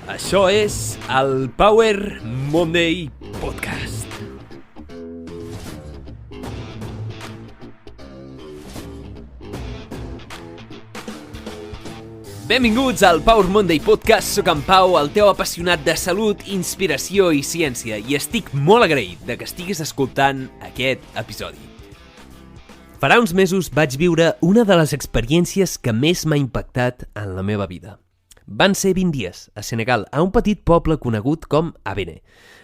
Això és el Power Monday Podcast. Benvinguts al Power Monday Podcast. Soc en Pau, el teu apassionat de salut, inspiració i ciència, i estic molt agraït de que estiguis escoltant aquest episodi. Farà uns mesos vaig viure una de les experiències que més m'ha impactat en la meva vida. Van ser 20 dies a Senegal, a un petit poble conegut com Abene.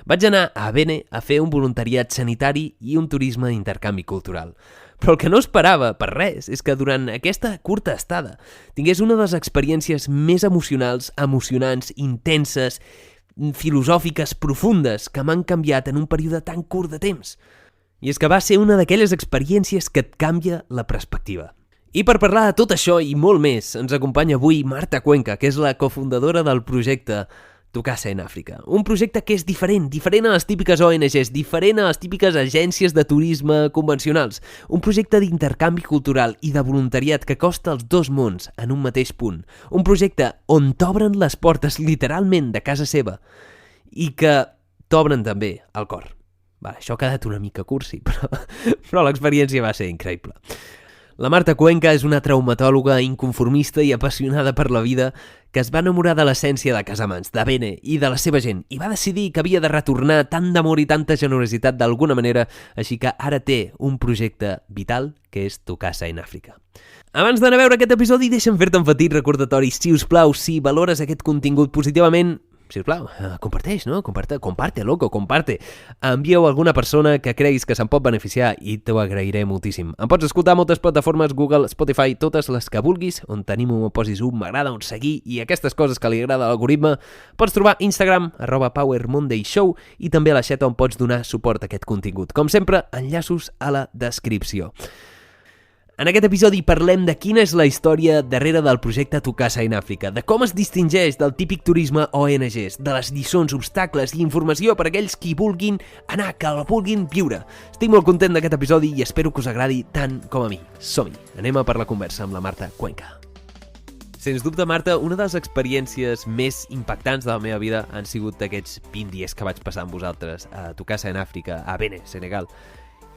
Vaig anar a Abene a fer un voluntariat sanitari i un turisme d'intercanvi cultural. Però el que no esperava, per res, és que durant aquesta curta estada tingués una de les experiències més emocionals, emocionants, intenses, filosòfiques, profundes, que m'han canviat en un període tan curt de temps. I és que va ser una d'aquelles experiències que et canvia la perspectiva. I per parlar de tot això i molt més, ens acompanya avui Marta Cuenca, que és la cofundadora del projecte Tu Casa en Àfrica. Un projecte que és diferent a les típiques ONGs, diferent a les típiques agències de turisme convencionals. Un projecte d'intercanvi cultural i de voluntariat que acosta els dos mons en un mateix punt. Un projecte on t'obren les portes literalment de casa seva i que t'obren també el cor. Vale, això ha quedat una mica cursi, però l'experiència va ser increïble. La Marta Cuenca és una traumatòloga inconformista i apassionada per la vida que es va enamorar de l'essència de Casamance, d'Abene i de la seva gent i va decidir que havia de retornar tant d'amor i tanta generositat d'alguna manera, així que ara té un projecte vital que és Tu Casa en Àfrica. Abans d'anar a veure aquest episodi, deixa'm fer-te un petit recordatori. Si us plau, si valores aquest contingut positivament, si us plau, comparteix, no? Comparte, loco, comparte. Envieu a alguna persona que creguis que se'n pot beneficiar i t'ho agrairé moltíssim. Em pots escoltar a moltes plataformes, Google, Spotify, totes les que vulguis, on t'animo, posis un m'agrada, un seguir i aquestes coses que li agrada a l'algoritme. Pots trobar Instagram, @PowerMondayShow i també a l'aixeta on pots donar suport a aquest contingut. Com sempre, enllaços a la descripció. En aquest episodi parlem de quina és la història darrere del projecte Tu Casa en Àfrica, de com es distingeix del típic turisme ONGs, de les lliçons, obstacles i informació per a aquells qui vulguin anar, que el vulguin viure. Estic molt content d'aquest episodi i espero que us agradi tant com a mi. Som-hi, anem a per la conversa amb la Marta Cuenca. Sens dubte, Marta, una de les experiències més impactants de la meva vida han sigut aquests 20 dies que vaig passar amb vosaltres a Tu Casa en Àfrica, a Abene, Senegal.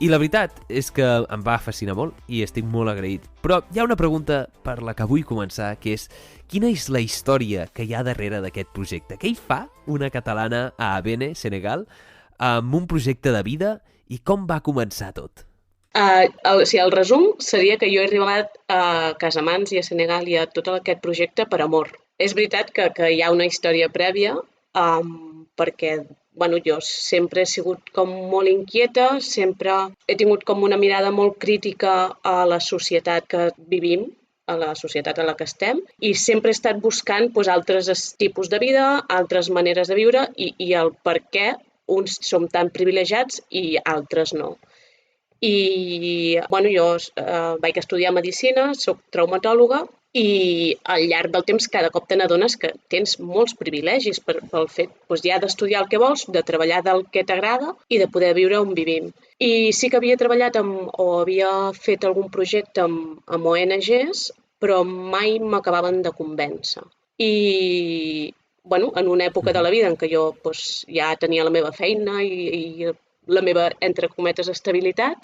I la veritat és que em va fascinar molt i estic molt agraït. Però hi ha una pregunta per la que vull començar, que és quina és la història que hi ha darrere d'aquest projecte? Què hi fa una catalana a Abene, Senegal, amb un projecte de vida i com va començar tot? El resum seria que jo he arribat a Casamance i a Senegal i a tot aquest projecte per amor. És veritat que hi ha una història prèvia perquè jo sempre he sigut com molt inquieta, sempre he tingut com una mirada molt crítica a la societat que vivim, a la societat en la que estem, i sempre he estat buscant altres tipus de vida, altres maneres de viure i el per què uns som tan privilegiats i altres no. I jo vaig estudiar medicina, soc traumatòloga, i al llarg del temps cada cop te n'adones que tens molts privilegis pel fet ja d'estudiar el que vols, de treballar del que t'agrada i de poder viure on vivim. I sí que havia treballat o havia fet algun projecte amb ONGs, però mai m'acabaven de convèncer. I en una època de la vida en què jo ja tenia la meva feina i la meva, entre cometes, estabilitat,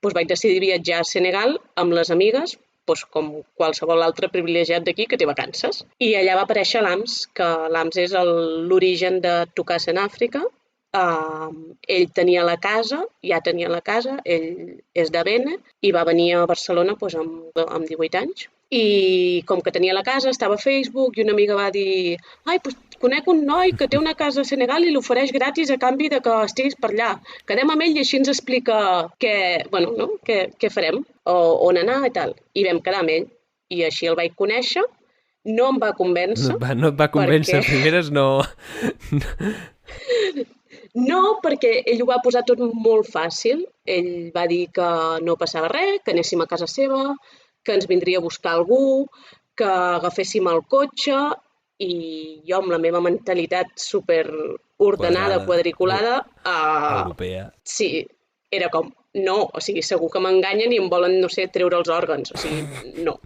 vaig decidir viatjar a Senegal amb les amigues, com qualsevol altre privilegiat d'aquí que té vacances. I allà va aparèixer l'AMS, que l'AMS és l'origen de Tu Casa en Àfrica. Ell tenia la casa, ell és d'Abene i va venir a Barcelona amb 18 anys. I com que tenia la casa, estava a Facebook i una amiga va dir conec un noi que té una casa a Senegal i l'ofereix gratis a canvi de que estiguis per allà. Quedem amb ell i així ens explica què farem, o on anar i tal. I vam quedar amb ell i així el vaig conèixer. No em va convèncer. No et va convèncer, primeres no. No, perquè ell ho va posar tot molt fàcil. Ell va dir que no passava res, que anéssim a casa seva, que ens vindria a buscar algú, que agaféssim el cotxe i jo amb la meva mentalitat superordenada, quadriculada, europea. Sí, era com, no, segur que m'enganyen i em volen, treure els òrgans, no.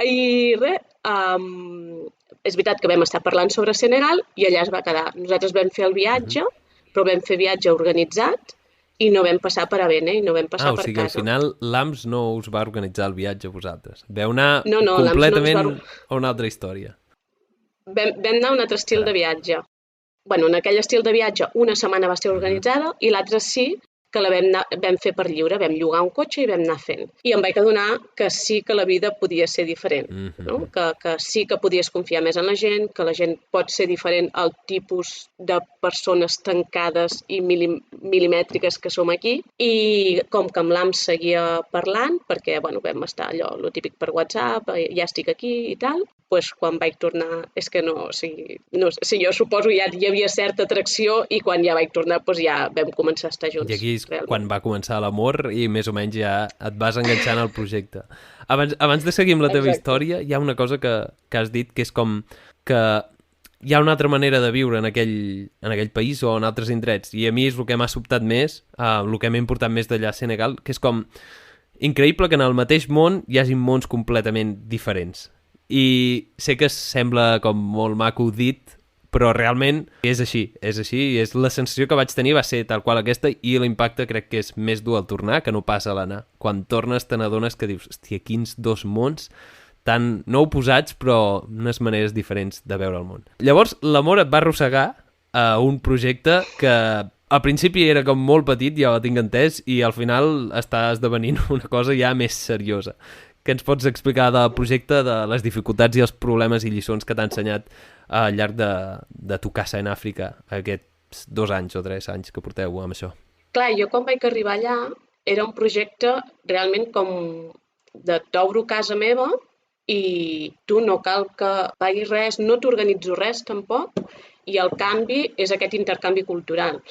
I res, és veritat que vam estar parlant sobre Senegal i allà es va quedar. Nosaltres vam fer el viatge, però vam fer viatge organitzat i no vam passar per Avene i no vam passar O per sigui, al casa. final l'AMS no us va organitzar el viatge a vosaltres. Veu anar No, l'AMS no completament ens va... a una altra història. Vam anar a un altre estil de viatge. Bueno, en aquell estil de viatge una setmana va ser organitzada i l'altra sí que la vam fer per lliure, vam llogar un cotxe i vam anar fent. I em vaig adonar que sí que la vida podia ser diferent, no? Que sí que podies confiar més en la gent, que la gent pot ser diferent al tipus de persones tancades i milimètriques que som aquí. I com que amb l'AMS seguia parlant, perquè bueno, vam estar allò, lo típic per WhatsApp, ja estic aquí i tal, doncs quan vaig tornar, és que no, o sigui, jo suposo ja hi havia certa atracció i quan ja vaig tornar doncs ja vam començar a estar junts. I aquí és realment. quan va començar l'amor i més o menys ja et vas enganxant al projecte. Abans de seguir amb la teva història, hi ha una cosa que has dit que és com que hi ha una altra manera de viure en aquell país o en altres indrets, i a mi és el que m'ha sobtat més, el que m'ha importat més d'allà a Senegal, que és com increïble que en el mateix món hi hagi mons completament diferents. I sé que sembla com molt maco dit, però realment és així, i és la sensació que vaig tenir va ser tal qual aquesta, i l'impacte crec que és més dur al tornar que no pas a l'anar. Quan tornes te n'adones que dius, hòstia, quins dos mons tan no oposats, però unes maneres diferents de veure el món. Llavors, l'amor et va arrossegar a un projecte que al principi era com molt petit, ja ho tinc entès, i al final està esdevenint una cosa ja més seriosa. Què ens pots explicar del projecte, de les dificultats i els problemes i lliçons que t'ha ensenyat al llarg de Tu casa en Àfrica, aquests 2 anys o 3 anys que porteu amb això? Clar, jo quan vaig arribar allà era un projecte realment com de t'obro casa meva i tu no cal que paguis res, no t'organitzo res tampoc, i el canvi és aquest intercanvi cultural.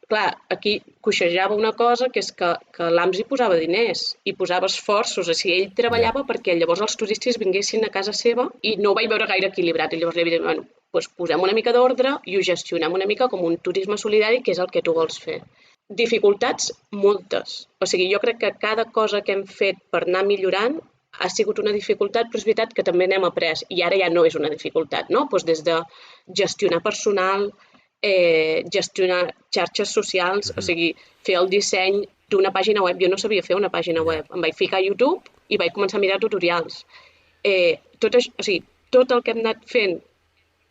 Clar, aquí coixejava una cosa que és que l'AMS hi posava diners, i posava esforços, o sigui, ell treballava perquè llavors els turistes vinguessin a casa seva i no ho vaig veure gaire equilibrat. I llavors li vaig dir, bueno, doncs posem una mica d'ordre i ho gestionem una mica com un turisme solidari, que és el que tu vols fer. Dificultats, moltes. O sigui, jo crec que cada cosa que hem fet per anar millorant ha sigut una dificultat, però és veritat que també n'hem après, i ara ja no és una dificultat, no? Doncs des de gestionar personal, gestionar xarxes socials, o sigui, fer el disseny d'una pàgina web. Jo no sabia fer una pàgina web. Em vaig ficar a YouTube i vaig començar a mirar tutorials. Tot el que hem anat fent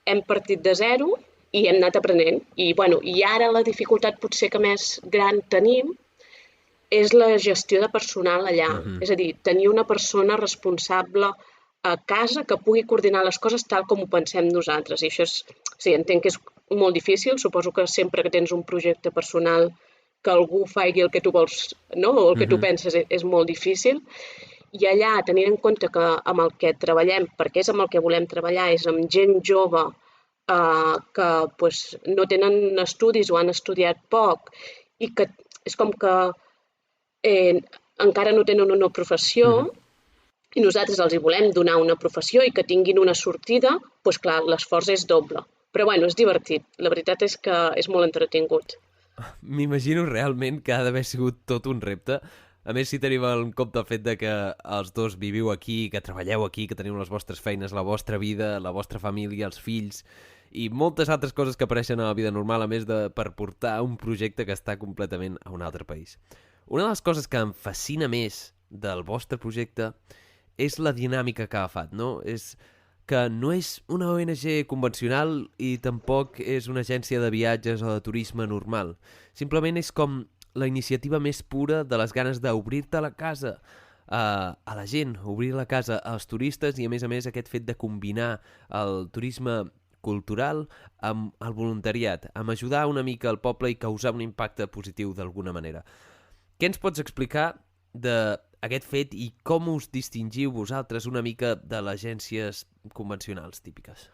hem partit de zero i hem anat aprenent. I ara la dificultat potser que més gran tenim és la gestió de personal allà. És a dir, tenir una persona responsable a casa que pugui coordinar les coses tal com ho pensem nosaltres. I això entenc que és molt difícil. Suposo que sempre que tens un projecte personal que algú faci el que tu vols, no? O el que tu penses és molt difícil. I allà, tenint en compte que amb el que treballem, perquè és amb el que volem treballar, és amb gent jove que no tenen estudis o han estudiat poc i que és com que encara no tenen una professió, i nosaltres els hi volem donar una professió i que tinguin una sortida, doncs clar, l'esforç és doble. Però és divertit. La veritat és que és molt entretingut. M'imagino realment que ha d'haver sigut tot un repte. A més, si tenim en compte el fet de que els dos viviu aquí, que treballeu aquí, que teniu les vostres feines, la vostra vida, la vostra família, els fills i moltes altres coses que apareixen a la vida normal, a més per portar un projecte que està completament a un altre país. Una de les coses que em fascina més del vostre projecte és la dinàmica que ha agafat, no? És que no és una ONG convencional i tampoc és una agència de viatges o de turisme normal. Simplement és com la iniciativa més pura de les ganes d'obrir-te la casa a la gent, obrir la casa als turistes i, a més, aquest fet de combinar el turisme cultural amb el voluntariat, amb ajudar una mica al poble i causar un impacte positiu d'alguna manera. Què ens pots explicar d'aquest fet i com us distingiu vosaltres una mica de les agències convencionals típiques?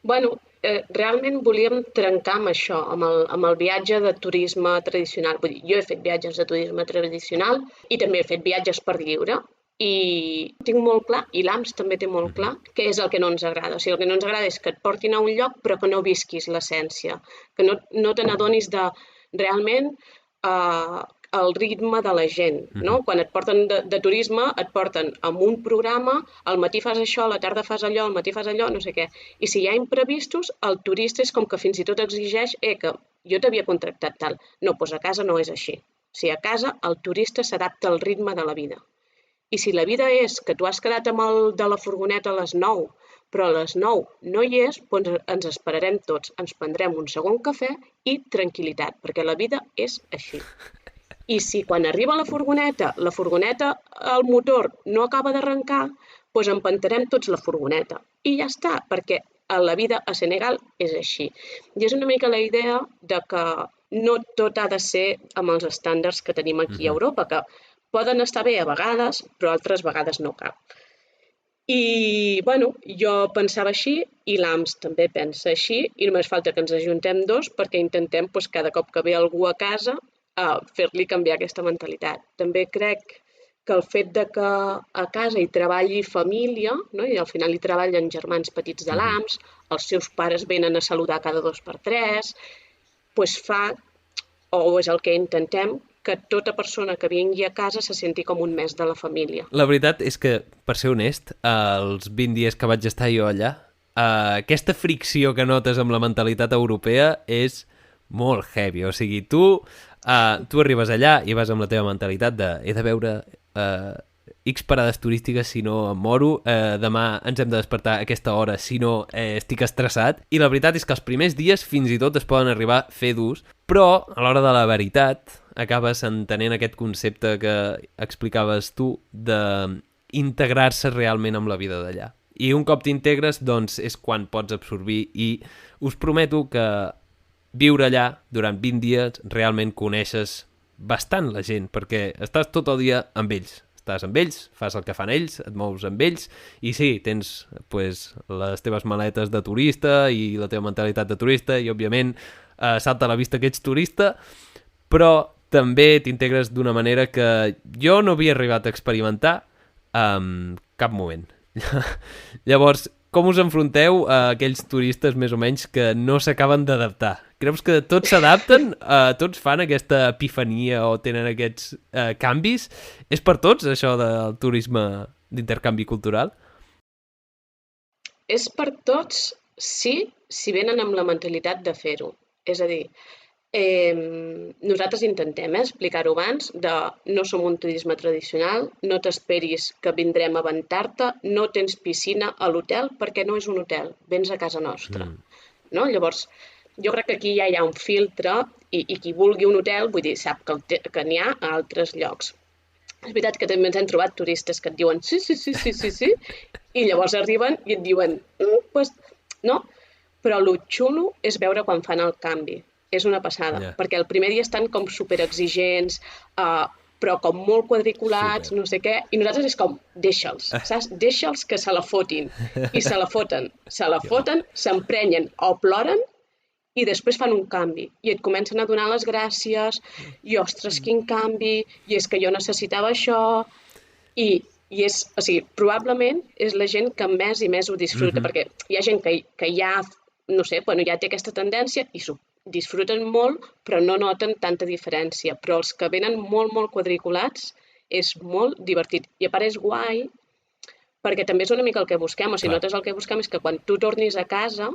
Realment volíem trencar amb això, amb el viatge de turisme tradicional. Vull dir, jo he fet viatges de turisme tradicional i també he fet viatges per lliure i tinc molt clar, i l'AMS també té molt clar, què és el que no ens agrada. O sigui, el que no ens agrada és que et portin a un lloc però que no visquis l'essència, que no te n'adonis de realment el ritme de la gent, no? Quan et porten de turisme, et porten amb un programa, al matí fas això, a la tarda fas allò, al matí fas allò, no sé què. I si hi ha imprevistos, el turista és com que fins i tot exigeix que jo t'havia contractat tal. No, doncs a casa no és així. O sigui, a casa el turista s'adapta al ritme de la vida. I si la vida és que tu has quedat amb el de la furgoneta a les 9, però a les 9 no hi és, doncs ens esperarem tots, ens prendrem un segon cafè i tranquil·litat, perquè la vida és així. I si quan arriba la furgoneta, el motor no acaba d'arrencar, doncs empantarem tots la furgoneta. I ja està, perquè la vida a Senegal és així. I és una mica la idea de que no tot ha de ser amb els estàndards que tenim aquí a Europa, que poden estar bé a vegades, però altres vegades no cal. I, bueno, jo pensava així i l'AMS també pensa així i només falta que ens ajuntem dos perquè intentem cada cop que ve algú a casa fer-li canviar aquesta mentalitat. També crec que el fet de que a casa hi treballi família, no? I al final hi treballen germans petits de l'AMS, els seus pares venen a saludar cada 2x3, doncs fa, o és el que intentem, que tota persona que vingui a casa se senti com un mes de la família. La veritat és que, per ser honest, els 20 dies que vaig estar jo allà, aquesta fricció que notes amb la mentalitat europea és molt heavy. O sigui, tu arribes allà i vas amb la teva mentalitat de he de veure X parades turístiques, si no em moro, demà ens hem de despertar a aquesta hora, si no estic estressat. I la veritat és que els primers dies fins i tot es poden arribar a fer durs, però a l'hora de la veritat acabes entenent aquest concepte que explicaves tu d'integrar-se realment amb la vida d'allà. I un cop t'integres, doncs, és quan pots absorbir i us prometo que viure allà durant 20 dies realment coneixes bastant la gent, perquè estàs tot el dia amb ells. Estàs amb ells, fas el que fan ells, et mous amb ells, i sí, tens les teves maletes de turista i la teva mentalitat de turista, i òbviament salta a la vista que ets turista, però també t'integres d'una manera que jo no havia arribat a experimentar en cap moment. Llavors, com us enfronteu a aquells turistes més o menys que no s'acaben d'adaptar? Creus que tots s'adapten? Tots fan aquesta epifania o tenen aquests canvis? És per tots, això del turisme d'intercanvi cultural? És per tots, sí, si venen amb la mentalitat de fer-ho. És a dir, nosaltres intentem explicar-ho abans de no som un turisme tradicional, no t'esperis que vindrem a ventar-te, no tens piscina a l'hotel perquè no és un hotel, vens a casa nostra. No? Llavors, jo crec que aquí ja hi ha un filtre i qui vulgui un hotel, vull dir, sap que n'hi ha a altres llocs. És veritat que també ens hem trobat turistes que et diuen sí, i llavors arriben i et diuen no, però el xulo és veure quan fan el canvi. És una passada, perquè el primer dia estan com superexigents, però com molt quadriculats, no sé què, i nosaltres és com, deixa'ls, saps? Deixa'ls que se la fotin, i se la foten, s'emprenyen o ploren, i després fan un canvi, i et comencen a donar les gràcies, i ostres, quin canvi, i és que jo necessitava això, i és, o sigui, probablement és la gent que més i més ho disfruta, perquè hi ha gent que ja, no sé, ja té aquesta tendència i s'ho disfruten molt, però no noten tanta diferència. Però els que venen molt, molt quadriculats és molt divertit. I a part és guai, perquè també és una mica el que busquem. O sigui, nosaltres el que busquem és que quan tu tornis a casa,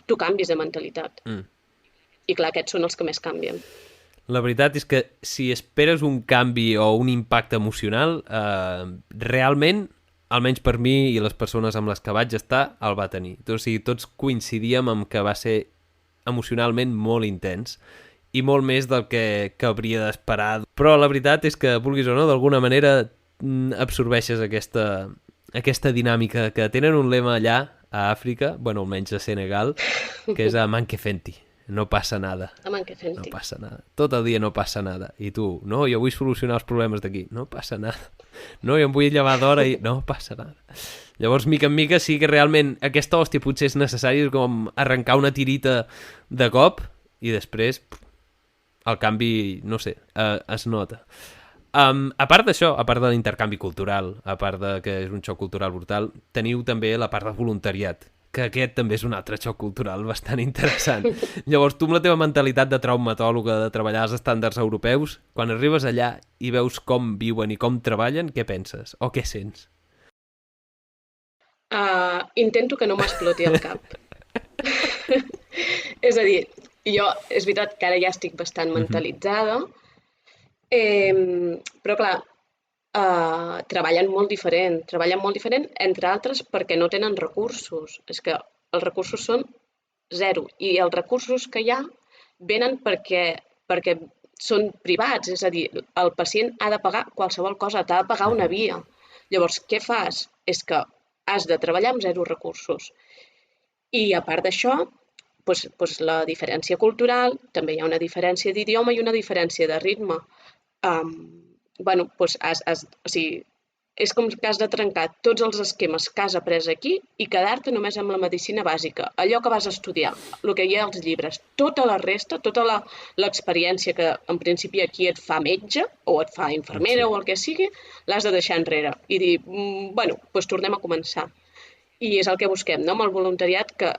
tu canvis de mentalitat. I clar, aquests són els que més canvien. La veritat és que si esperes un canvi o un impacte emocional, realment, almenys per mi i les persones amb les que vaig estar, el va tenir. O sigui, tots coincidíem amb que va ser emocionalment molt intens i molt més del que hauria d'esperar. Però la veritat és que, vulguis o no, d'alguna manera absorbeixes aquesta dinàmica que tenen un lema allà a Àfrica, bueno, almenys a Senegal, que és a Manque Fenti. No passa nada. A Manque Fenti. No passa nada. Tot el dia no passa nada. I tu, no, jo vull solucionar els problemes d'aquí. No passa nada. No, jo em vull llevar d'hora i no passa nada. Llavors, mica en mica, sí que realment aquesta hòstia potser és necessari com arrencar una tirita de cop i després el canvi, no sé, es nota. A part d'això, a part de l'intercanvi cultural, a part de que és un xoc cultural brutal, teniu també la part de voluntariat. que aquest també és un altre xoc cultural bastant interessant. Llavors, tu amb la teva mentalitat de traumatòloga, de treballar als estàndards europeus, quan arribes allà i veus com viuen i com treballen, què penses? O què sents? Intento que no m'exploti el cap. És a dir, jo, és veritat que ara ja estic bastant mentalitzada, però clar, treballen molt diferent, entre altres perquè no tenen recursos. És que els recursos són zero i els recursos que hi ha venen perquè són privats, és a dir, el pacient ha de pagar qualsevol cosa, t'ha de pagar una via. Llavors, què fas? És que has de treballar amb zero recursos. I a part d'això, doncs la diferència cultural, també hi ha una diferència d'idioma i una diferència de ritme. És com que has de trencar tots els esquemes que has après aquí i quedar-te només amb la medicina bàsica, allò que vas estudiar, el que hi ha als llibres. Tota la resta, tota l'experiència que en principi aquí et fa metge o et fa infermera o el que sigui, l'has de deixar enrere i dir, doncs tornem a començar. I és el que busquem, no? Amb el voluntariat que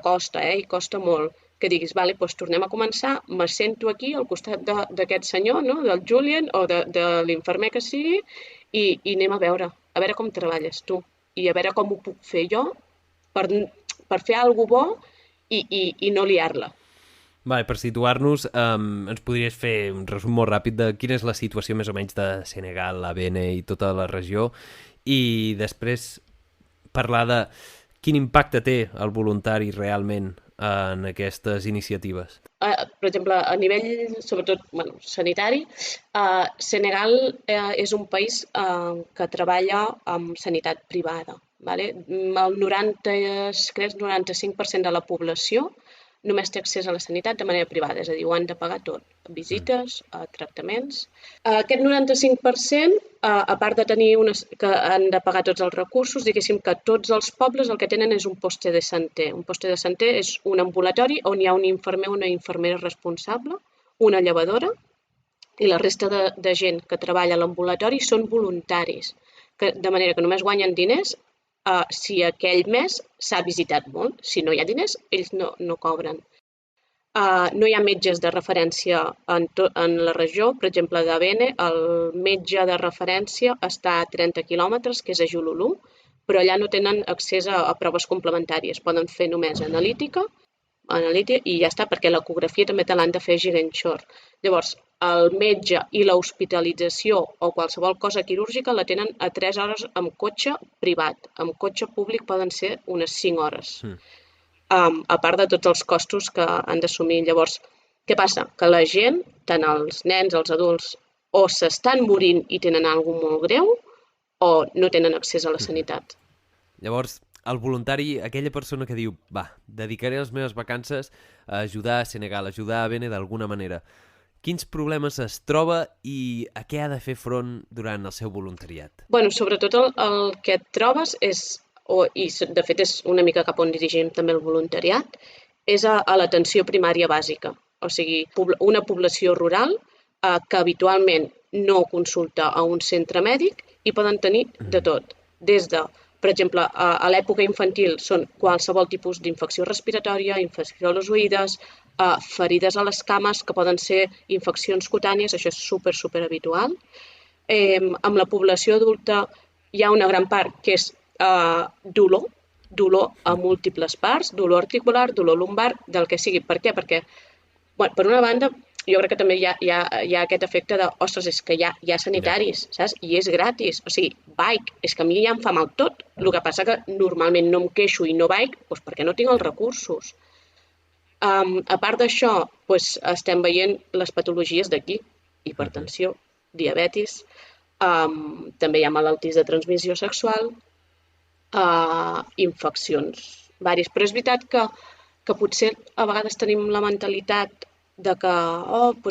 costa, i costa molt. Que diguis, doncs tornem a començar, m'assento aquí al costat d'aquest senyor, no? Del Julian o de l'infermer que sigui, i anem a veure com treballes tu i a veure com ho puc fer jo per fer alguna cosa bo i no liar-la. Vale, per situar-nos, ens podries fer un resum molt ràpid de quina és la situació més o menys de Senegal, la Benin i tota la regió, i després parlar de quin impacte té el voluntari realment en aquestes iniciatives. Per exemple, a nivell, sobretot, sanitari, Senegal és un país que treballa amb sanitat privada. El 95% de la població només té accés a la sanitat de manera privada, és a dir, ho han de pagar tot, visites, tractaments. Aquest 95%, a part de tenir que han de pagar tots els recursos, diguéssim que tots els pobles el que tenen és un poste de santé. Un poste de santé és un ambulatori on hi ha un infermer o una infermera responsable, una llevadora, i la resta de gent que treballa a l'ambulatori són voluntaris, de manera que només guanyen diners si aquell mes s'ha visitat molt. Si no hi ha diners, ells no cobren. No hi ha metges de referència en la regió. Per exemple, de Benin, el metge de referència està a 30 quilòmetres, que és a Jululu, però allà no tenen accés a proves complementàries. Poden fer només analítica i ja està, perquè l'ecografia també te l'han de fer a Ziguinchor. Llavors, el metge i l'hospitalització o qualsevol cosa quirúrgica la tenen a 3 hores amb cotxe privat. Amb cotxe públic poden ser unes 5 hores. A part de tots els costos que han d'assumir. Llavors, què passa? Que la gent, tant els nens, els adults, o s'estan morint i tenen alguna cosa molt greu o no tenen accés a la sanitat. Llavors, el voluntari, aquella persona que diu, dedicaré les meves vacances a ajudar a Senegal, a ajudar a Benin d'alguna manera. Quins problemes es troba i a què ha de fer front durant el seu voluntariat? Sobretot el que et trobes és, i de fet és una mica cap on dirigim també el voluntariat, és a l'atenció primària bàsica. O sigui, una població rural que habitualment no consulta a un centre mèdic i poden tenir de tot. Des de, per exemple, a l'època infantil són qualsevol tipus d'infecció respiratòria, infecció a les oïdes, ferides a les cames, que poden ser infeccions cutànies, això és super habitual. Amb la població adulta hi ha una gran part que és dolor a múltiples parts, dolor articular, dolor lumbar, del que sigui. Per què? Perquè, per una banda, jo crec que també hi ha aquest efecte de, ostres, és que hi ha sanitaris, saps? I és gratis. O sigui, vaig, és que a mi ja em fa mal tot. El que passa que normalment no em queixo i no vaig perquè no tinc els recursos. A part d'això, estem veient les patologies d'aquí, hipertensió, diabetis, també hi ha malalties de transmissió sexual, infeccions vàries. Però és veritat que potser a vegades tenim la mentalitat de que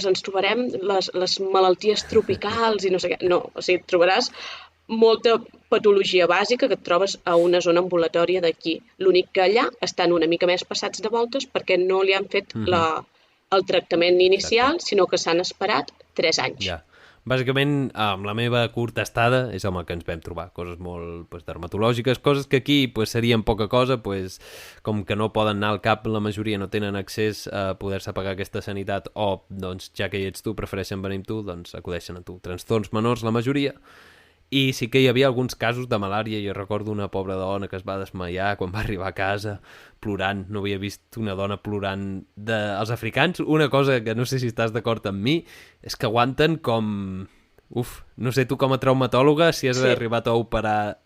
ens trobarem les malalties tropicals i no sé què. No, o sigui, trobaràs molta patologia bàsica que et trobes a una zona ambulatòria d'aquí. L'únic que allà estan una mica més passats de voltes perquè no li han fet el tractament inicial, sinó que s'han esperat 3 anys. Ja. Bàsicament, amb la meva curta estada és amb el que ens vam trobar. Coses molt dermatològiques, coses que aquí serien poca cosa, com que no poden anar al cap, la majoria no tenen accés a poder-se pagar aquesta sanitat o, doncs, ja que hi ets tu, prefereixen venir amb tu, doncs acudeixen a tu. Trastorns menors, la majoria. I sí que hi havia alguns casos de malària. Jo recordo una pobra dona que es va desmaiar quan va arribar a casa plorant. No havia vist una dona plorant. Els africans, una cosa que no sé si estàs d'acord amb mi, és que aguanten com... no sé tu com a traumatòloga si has arribat a operar,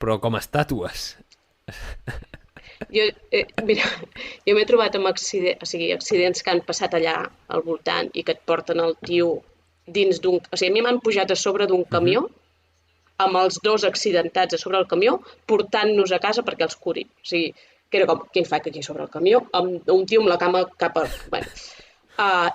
però com estàtues. Mira, jo m'he trobat amb accidents que han passat allà al voltant i que et porten el tio dins d'un... O sigui, a mi m'han pujat a sobre d'un camió amb els dos accidentats a sobre el camió portant-nos a casa perquè els curi. O sigui, que era com, què hi faig aquí sobre el camió? Amb un tio amb la cama cap a... Bueno.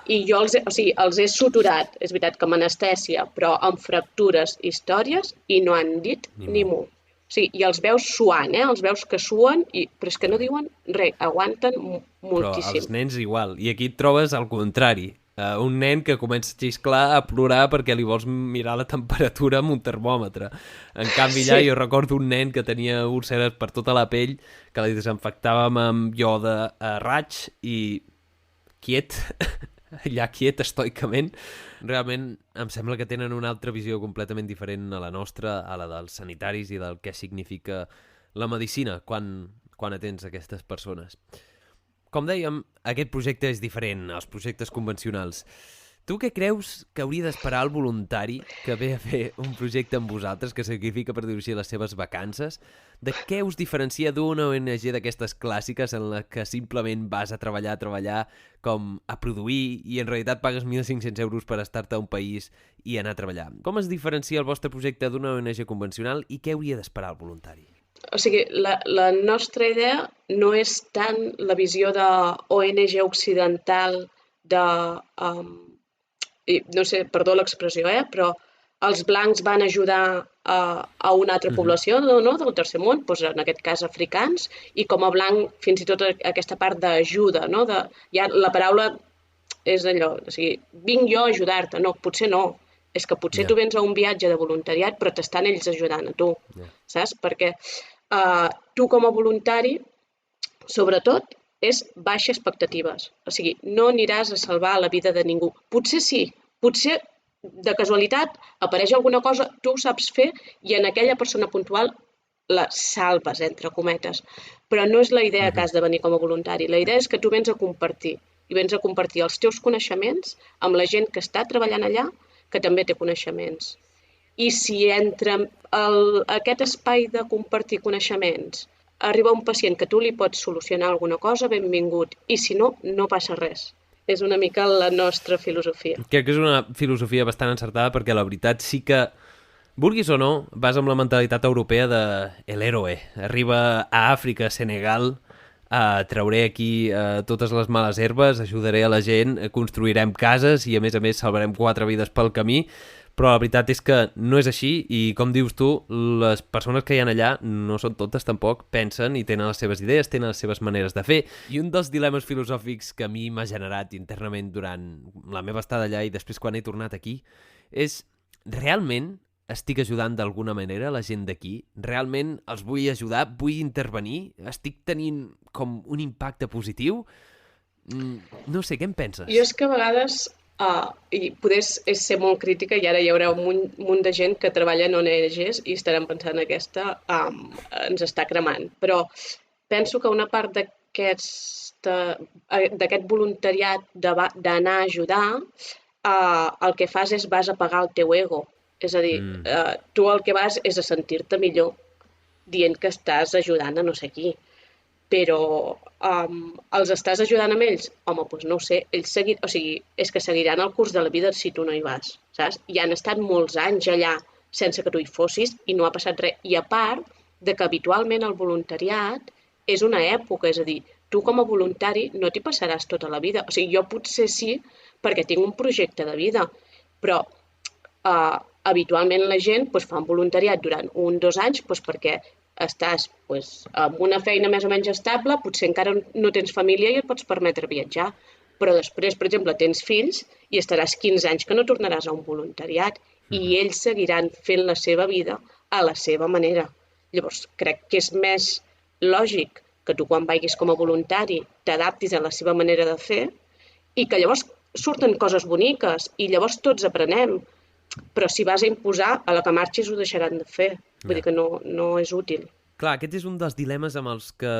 I jo els he suturat, és veritat que amb anestèsia, però amb fractures i històries i no han dit ni mu. O sigui, i els veus suant, els veus que suen, però és que no diuen res, aguanten moltíssim. Però els nens igual, i aquí et trobes al contrari. Un nen que comença a xisclar, a plorar perquè li vols mirar la temperatura amb un termòmetre. En canvi, allà jo recordo un nen que tenia úlceres per tota la pell, que li desinfectàvem amb iode a raig i quiet, allà quiet, estoicament. Realment em sembla que tenen una altra visió completament diferent a la nostra, a la dels sanitaris i del que significa la medicina quan atens aquestes persones. Com dèiem, aquest projecte és diferent als projectes convencionals. Tu què creus que hauria d'esperar el voluntari que ve a fer un projecte amb vosaltres, que sacrifica, per dir-ho així, les seves vacances? De què us diferencia d'una ONG d'aquestes clàssiques en la que simplement vas a treballar, com a produir, i en realitat pagues 1.500 euros per estar-te a un país i anar a treballar? Com es diferencia el vostre projecte d'una ONG convencional i què hauria d'esperar el voluntari? O sigui, la nostra idea no és tant la visió de ONG occidental de... no sé, perdó l'expressió, però els blancs van ajudar a una altra població del tercer món, doncs en aquest cas africans, i com a blanc fins i tot aquesta part d'ajuda, no? Ja la paraula és allò, o sigui, vinc jo a ajudar-te, no, potser no, és que potser tu vens a un viatge de voluntariat però t'estan ells ajudant a tu, saps? Perquè tu com a voluntari, sobretot, és baixa expectatives. O sigui, no aniràs a salvar la vida de ningú. Potser sí, potser de casualitat apareix alguna cosa, tu ho saps fer i en aquella persona puntual la salves, entre cometes. Però no és la idea que has de venir com a voluntari. La idea és que tu vens a compartir. I vens a compartir els teus coneixements amb la gent que està treballant allà, que també té coneixements. I si entre aquest espai de compartir coneixements arriba un pacient que tu li pots solucionar alguna cosa, benvingut. I si no, no passa res. És una mica la nostra filosofia. Crec que és una filosofia bastant encertada perquè la veritat sí que, vulguis o no, vas amb la mentalitat europea de el héroe. Arriba a Àfrica, a Senegal, trauré aquí totes les males herbes, ajudaré a la gent, construirem cases i a més salvarem 4 vides pel camí, però la veritat és que no és així i, com dius tu, les persones que hi ha allà no són totes tampoc, pensen i tenen les seves idees, tenen les seves maneres de fer. I un dels dilemes filosòfics que a mi m'ha generat internament durant la meva estada allà i després quan he tornat aquí és, realment estic ajudant d'alguna manera la gent d'aquí? Realment els vull ajudar? Vull intervenir? Estic tenint com un impacte positiu? No sé, què en penses? Jo és que a vegades... i poder és ser molt crítica i ara hi haurà un munt de gent que treballa en ONGs i estaran pensant aquesta ens està cremant. Però penso que una part d'aquest voluntariat d'anar a ajudar el que fas és vas a pagar el teu ego. És a dir, tu el que vas és a sentir-te millor dient que estàs ajudant a no sé qui. Però els estàs ajudant amb ells? Home, doncs no ho sé, és que seguiran el curs de la vida si tu no hi vas, saps? I han estat molts anys allà sense que tu hi fossis i no ha passat res. I a part de que habitualment el voluntariat és una època, és a dir, tu com a voluntari no t'hi passaràs tota la vida. O sigui, jo potser sí perquè tinc un projecte de vida, però habitualment la gent fa un voluntariat durant 1 o 2 anys perquè estàs amb una feina més o menys estable, potser encara no tens família i et pots permetre viatjar. però després, per exemple, tens fills i estaràs 15 anys que no tornaràs a un voluntariat i ells seguiran fent la seva vida a la seva manera. Llavors, crec que és més lògic que tu quan vagis com a voluntari t'adaptis a la seva manera de fer i que llavors surten coses boniques i llavors tots aprenem. Però si vas a imposar, a la que marxis ho deixaran de fer. Vull dir que no és útil. Clar, aquest és un dels dilemes amb els que,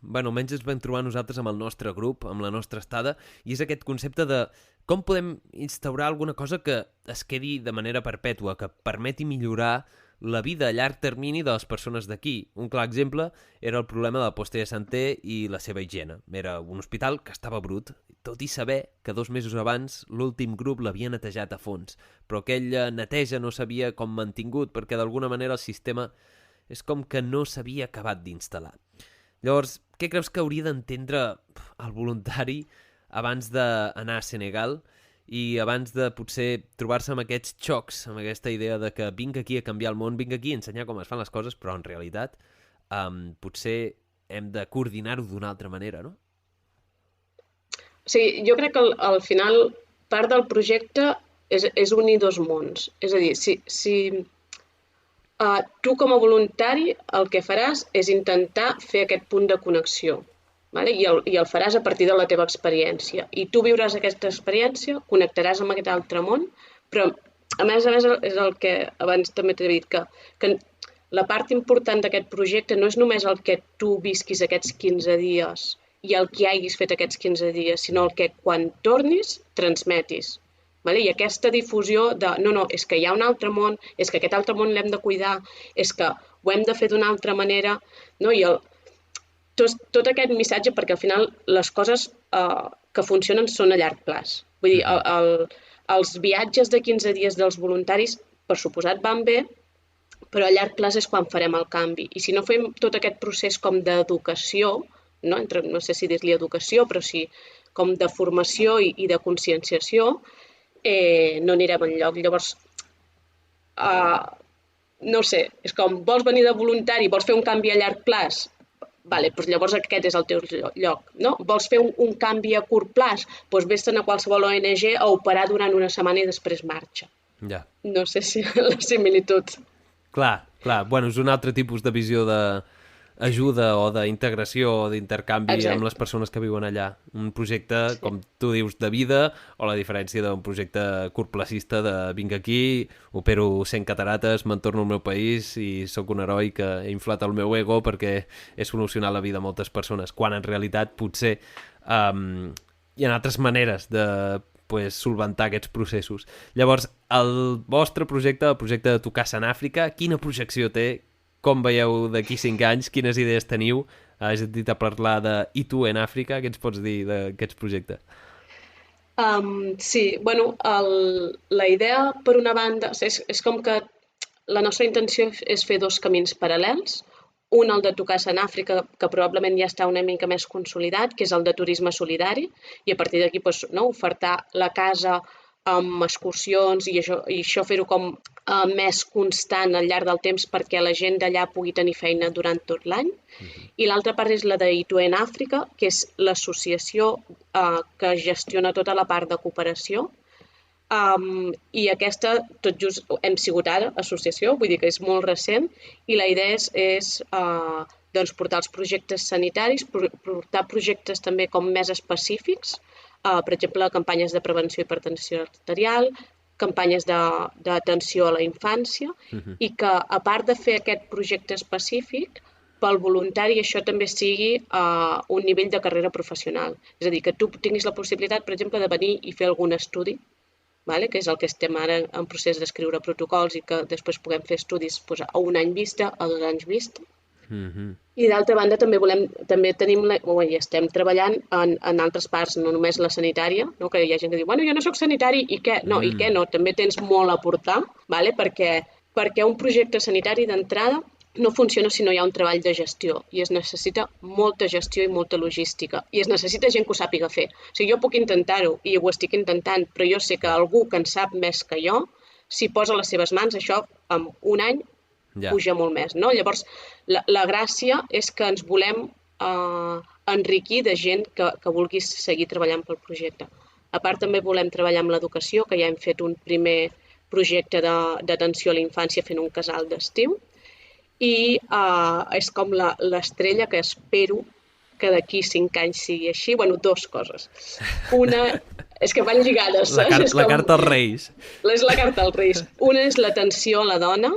almenys ens vam trobar nosaltres amb el nostre grup, amb la nostra estada, i és aquest concepte de com podem instaurar alguna cosa que es quedi de manera perpètua, que permeti millorar la vida a llarg termini de les persones d'aquí. Un clar exemple era el problema de Poste de Santé i la seva higiene. Era un hospital que estava brut, tot i saber que 2 mesos abans l'últim grup l'havia netejat a fons, però aquella neteja no s'havia com mantingut perquè d'alguna manera el sistema és com que no s'havia acabat d'instal·lar. Llavors, què creus que hauria d'entendre el voluntari abans d'anar a Senegal i abans de potser trobar-se amb aquests xocs, amb aquesta idea de que vinc aquí a canviar el món, vinc aquí a ensenyar com es fan les coses, però en realitat potser hem de coordinar-ho d'una altra manera, no? Sí, jo crec que al final part del projecte és unir 2 mons. És a dir, si tu com a voluntari el que faràs és intentar fer aquest punt de connexió. Vale? I el faràs a partir de la teva experiència. I tu viuràs aquesta experiència, connectaràs amb aquest altre món, però a més és el que abans també t'he dit, que la part important d'aquest projecte no és només el que tu visquis aquests 15 dies i el que hagis fet aquests 15 dies, sinó el que quan tornis transmetis. Vale? I aquesta difusió de no, és que hi ha un altre món, és que aquest altre món l'hem de cuidar, és que ho hem de fer d'una altra manera, no? I tot aquest missatge, perquè al final les coses que funcionen són a llarg plaç. Vull dir, els viatges de 15 dies dels voluntaris, per suposat, van bé, però a llarg plaç és quan farem el canvi. I si no fem tot aquest procés com d'educació, no sé si dir-li educació, però sí com de formació i de conscienciació, no anirem enlloc. Llavors, no sé, és com, vols venir de voluntari, vols fer un canvi a llarg plaç? Vale, doncs llavors aquest és el teu lloc. No? Vols fer un canvi a curt plaç? Doncs vés-te'n a qualsevol ONG a operar durant una setmana i després marxa. Ja. No sé si la similitud. Clar. Bueno, és un altre tipus de visió d'ajuda o d'integració o d'intercanvi amb les persones que viuen allà. Un projecte, com tu dius, de vida, o la diferència d'un projecte curtplacista de vinc aquí, opero 100 catarates, me'n torno al meu país i sóc un heroi que he inflat el meu ego perquè he solucionat la vida a moltes persones, quan en realitat potser hi ha altres maneres de solventar aquests processos. Llavors, el vostre projecte, el projecte de Tu casa en Àfrica, quina projecció té? Com veieu d'aquí 5 anys? Quines idees teniu? Has dit a parlar de I tu en Àfrica? Què ens pots dir d'aquests projectes? Sí, bueno, la idea, per una banda, és com que la nostra intenció és fer 2 camins paral·lels. Un, el de Tu casa en Àfrica, que probablement ja està una mica més consolidat, que és el de turisme solidari, i a partir d'aquí ofertar la casa amb excursions i això fer-ho com més constant al llarg del temps perquè la gent d'allà pugui tenir feina durant tot l'any. I l'altra part és la de I tu en Àfrica, que és l'associació que gestiona tota la part de cooperació. I aquesta, tot just hem sigut ara associació, vull dir que és molt recent, i la idea és portar els projectes sanitaris, portar projectes també com més específics, per exemple, campanyes de prevenció d'hipertensió arterial, campanyes d'atenció a la infància, i que a part de fer aquest projecte específic, pel voluntari això també sigui un nivell de carrera professional. És a dir, que tu tinguis la possibilitat, per exemple, de venir i fer algun estudi, que és el que estem ara en procés d'escriure protocols i que després puguem fer estudis a 1 any vista, a 2 anys vista. I d'altra banda també tenim i estem treballant en altres parts, no només la sanitària, que hi ha gent que diu, bueno, jo no soc sanitari, i què? No, i què no? També tens molt a aportar, perquè un projecte sanitari d'entrada no funciona si no hi ha un treball de gestió i es necessita molta gestió i molta logística i es necessita gent que ho sàpiga fer. O sigui, jo puc intentar-ho i ho estic intentant, però jo sé que algú que en sap més que jo, si posa les seves mans, això en 1 any puja molt més. No? Llavors, la gràcia és que ens volem enriquir de gent que vulgui seguir treballant pel projecte. A part, també volem treballar amb l'educació, que ja hem fet un primer projecte d'atenció a la infància fent un casal d'estiu, i és com l'estrella que espero que d'aquí 5 anys sigui així. Bueno, 2 coses. Una, és que van lligades. La carta als Reis. És la carta als Reis. Una és l'atenció a la dona.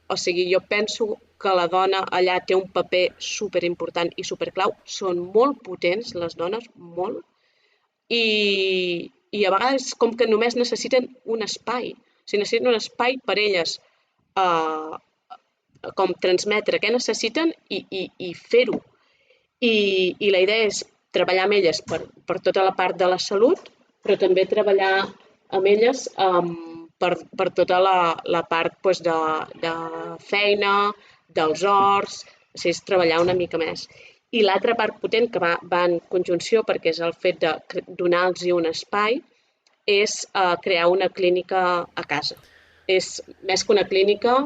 O sigui, jo penso que la dona allà té un paper superimportant i superclau. Són molt potents, les dones, molt. I a vegades com que només necessiten un espai. O sigui, necessiten un espai per elles com transmetre què necessiten i fer-ho. I la idea és treballar amb elles per tota la part de la salut, però també treballar amb elles per tota la part de feina, dels horts, o sigui, és treballar una mica més. I l'altra part potent que va en conjunció, perquè és el fet de donar-los un espai, és crear una clínica a casa. És més que una clínica,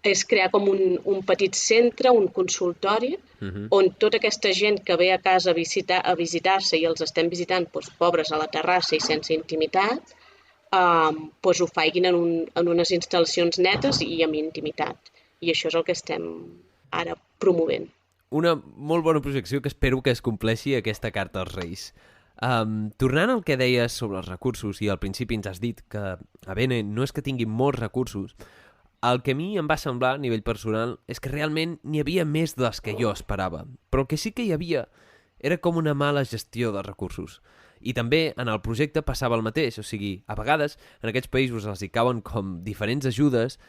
és crear com un petit centre, un consultori, on tota aquesta gent que ve a casa a visitar-se i els estem visitant pobres a la terrassa i sense intimitat, ho facin en unes instal·lacions netes i amb intimitat. I això és el que estem ara promovent. Una molt bona projecció que espero que es compleixi aquesta carta als Reis. Tornant al que deies sobre els recursos, i al principi ens has dit que a Bene no és que tingui molts recursos, el que a mi em va semblar a nivell personal és que realment n'hi havia més dels que jo esperava, però el que sí que hi havia era com una mala gestió dels recursos. I també en el projecte passava el mateix, o sigui, a vegades en aquests països els hi cauen com diferents ajudes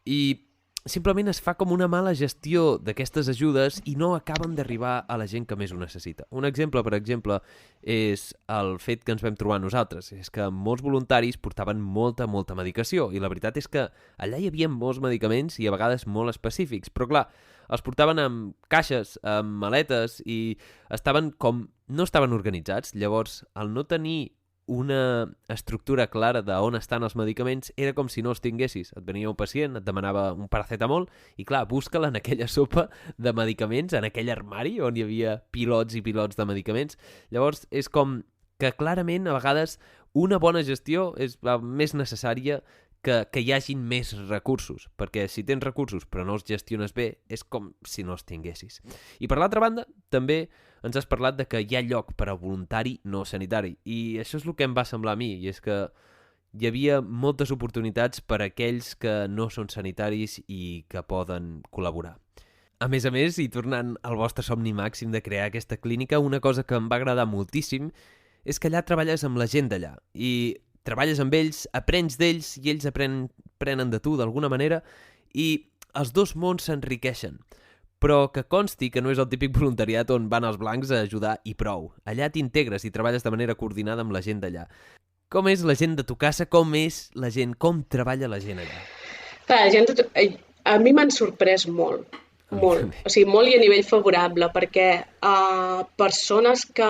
i simplement es fa com una mala gestió d'aquestes ajudes i no acaben d'arribar a la gent que més ho necessita. Un exemple, per exemple, és el fet que ens vam trobar nosaltres. És que molts voluntaris portaven molta medicació i la veritat és que allà hi havia molts medicaments i a vegades molt específics, però clar, els portaven amb caixes, amb maletes i no estaven organitzats. Llavors, al no tenir una estructura clara d'on estan els medicaments, era com si no els tinguessis. Et venia un pacient, et demanava un paracetamol i clar, busca-la en aquella sopa de medicaments, en aquell armari on hi havia pilots i pilots de medicaments. Llavors és com que clarament a vegades una bona gestió és més necessària que hi hagin més recursos, perquè si tens recursos però no els gestiones bé, és com si no els tinguessis. I per l'altra banda, també ens has parlat de que hi ha lloc per a voluntari no sanitari, i això és el que em va semblar a mi, i és que hi havia moltes oportunitats per a aquells que no són sanitaris i que poden col·laborar. A més, i tornant al vostre somni màxim de crear aquesta clínica, una cosa que em va agradar moltíssim és que allà treballes amb la gent d'allà, i treballes amb ells, aprens d'ells i ells aprenen de tu d'alguna manera i els dos mons s'enriqueixen. Però que consti que no és el típic voluntariat on van els blancs a ajudar i prou. Allà t'integres i treballes de manera coordinada amb la gent d'allà. Com és la gent de tu casa? Com treballa la gent allà? Clar, a mi m'han sorprès molt. Molt, o sigui, molt i a nivell favorable, perquè persones que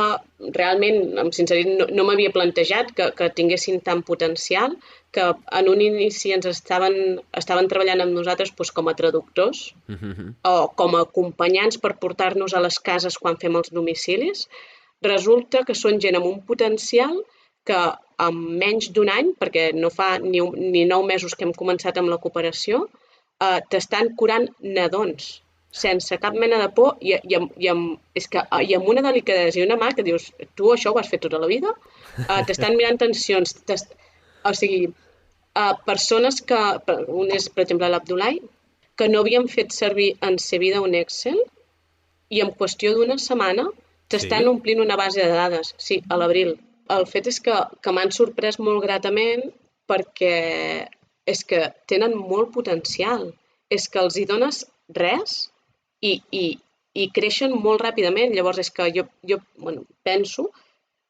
realment, amb sinceritat, no m'havia plantejat que tinguessin tant potencial, que en un inici ens estaven treballant amb nosaltres com a traductors o com a acompanyants per portar-nos a les cases quan fem els domicilis, resulta que són gent amb un potencial que en menys d'un any, perquè no fa ni 9 mesos que hem començat amb la cooperació, t'estan curant nadons sense cap mena de por i amb una delicadesa i una mà que dius, tu això ho has fet tota la vida? T'estan mirant tensions. O sigui, persones que, un és per exemple l'Abdulai, que no havien fet servir en sa vida un Excel i en qüestió d'una setmana t'estan omplint una base de dades. Sí, a l'abril. El fet és que m'han sorprès molt gratament perquè és que tenen molt potencial. És que els hi dones res i creixen molt ràpidament. Llavors és que jo penso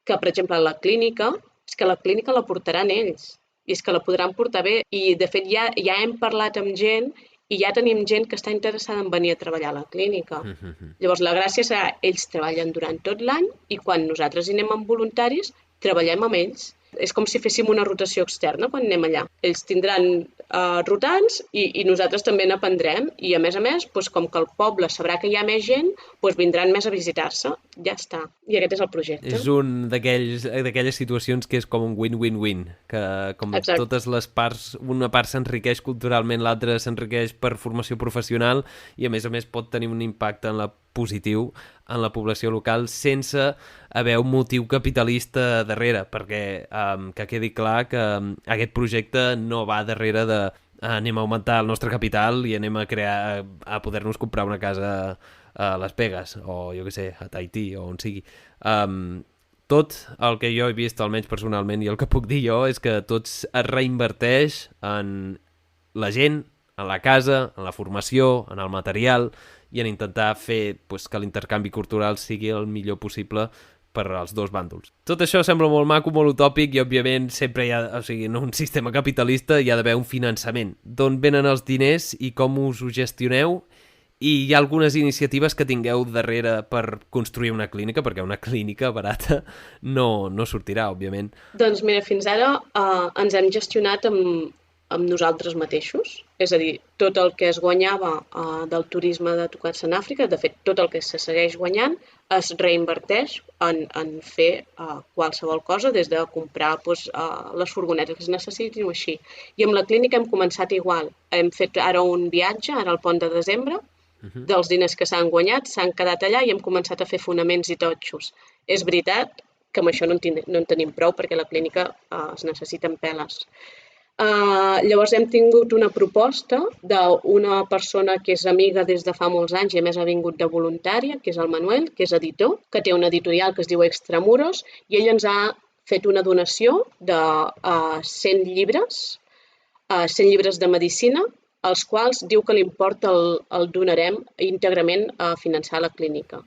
que, per exemple, la clínica la portaran ells i és que la podran portar bé. I, de fet, ja hem parlat amb gent i ja tenim gent que està interessada en venir a treballar a la clínica. Llavors, la gràcia serà ells treballen durant tot l'any i quan nosaltres hi anem amb voluntaris, treballem amb ells És com si féssim una rotació externa quan anem allà. Ells tindran rotants i nosaltres també n'aprendrem. I a més, doncs, com que el poble sabrà que hi ha més gent, doncs vindran més a visitar-se. Ja està. I aquest és el projecte. És un d'aquelles situacions que és com un win-win-win, que com Exacte. totes les parts, una part s'enriqueix culturalment, l'altra s'enriqueix per formació professional i a més pot tenir un impacte en la positiu en la població local sense haver un motiu capitalista darrere, perquè que quedi clar que aquest projecte no va darrere de anem a augmentar el nostre capital i anem a poder-nos comprar una casa a Las Vegas o jo què sé, a Tahití o on sigui. Tot el que jo he vist, almenys personalment, i el que puc dir jo és que tot es reinverteix en la gent, en la casa, en la formació, en el material i en intentar fer que l'intercanvi cultural sigui el millor possible per als dos bàndols. Tot això sembla molt maco, molt utòpic i, òbviament, sempre hi ha, en un sistema capitalista hi ha d'haver un finançament. D'on venen els diners i com us ho gestioneu? I hi ha algunes iniciatives que tingueu darrere per construir una clínica, perquè una clínica barata no sortirà, òbviament. Doncs mira, fins ara ens hem gestionat amb nosaltres mateixos, és a dir, tot el que es guanyava del turisme de tocats en Àfrica, de fet, tot el que se segueix guanyant es reinverteix en fer qualsevol cosa, des de comprar les furgonetes que es necessitin o així. I amb la clínica hem començat igual. Hem fet ara un viatge, ara al pont de desembre, dels diners que s'han guanyat, s'han quedat allà i hem començat a fer fonaments i totxos. És veritat que amb això no en tenim prou perquè la clínica es necessiten peles. Llavors hem tingut una proposta d'una persona que és amiga des de fa molts anys i a més ha vingut de voluntària, que és el Manuel, que és editor, que té una editorial que es diu Extramuros i ell ens ha fet una donació de 100 llibres, 100 llibres de medicina, els quals diu que l'import el donarem íntegrament a finançar la clínica.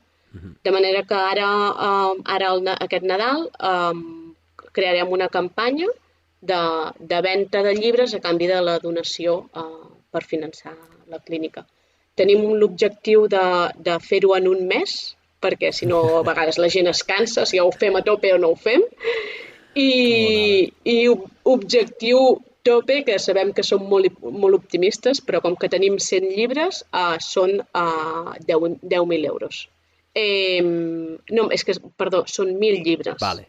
De manera que ara aquest Nadal crearem una campanya de venda de llibres a canvi de la donació per finançar la clínica. Tenim l'objectiu de fer-ho en un mes, perquè si no a vegades la gent es cansa si ho fem a tope o no ho fem. I objectiu tope, que sabem que som molt optimistes, però com que tenim 100 llibres, són 10.000 euros. No, perdó, són 1.000 llibres. Vale.